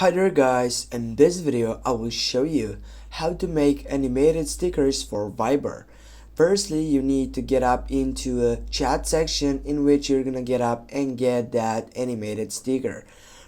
Hi there guys, in this video I will show you how to make animated stickers for Viber. Firstly, you need to get up into a chat section in which you're gonna get up and get that animated sticker.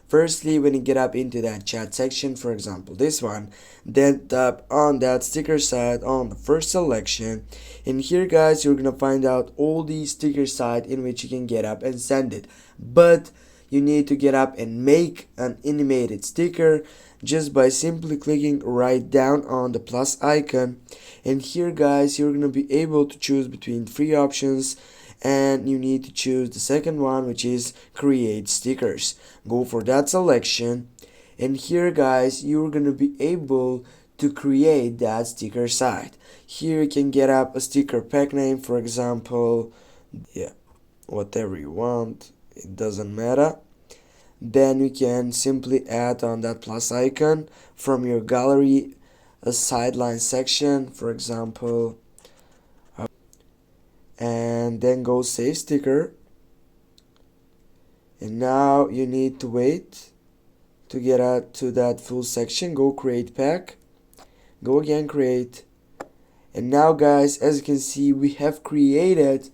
Firstly, when you get up into that chat section, for example this one, then tap on that sticker site on the first selection, and here guys you're gonna find out all these sticker site in which you can get up and send it. But you need to get up and make an animated sticker just by simply clicking right down on the plus icon. And here guys you're gonna be able to choose between three options, and you need to choose the second one, which is create stickers. Go for that selection, and here guys you're gonna be able to create that sticker site. Here you can get up a sticker pack name, for example, yeah, whatever you want, it doesn't matter. Then you can simply add on that plus icon from your gallery a sideline section, for example, and then go save sticker. And now you need to wait to get out to that full section. Go create pack, go again create, and now guys, as you can see, we have created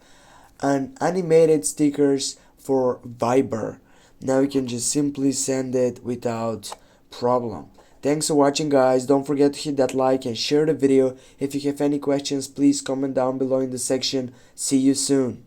an animated stickers for Viber. Now you can just simply send it without problem. Thanks for watching guys. Don't forget to hit that like and share the video. If you have any questions, please comment down below in the section. See you soon.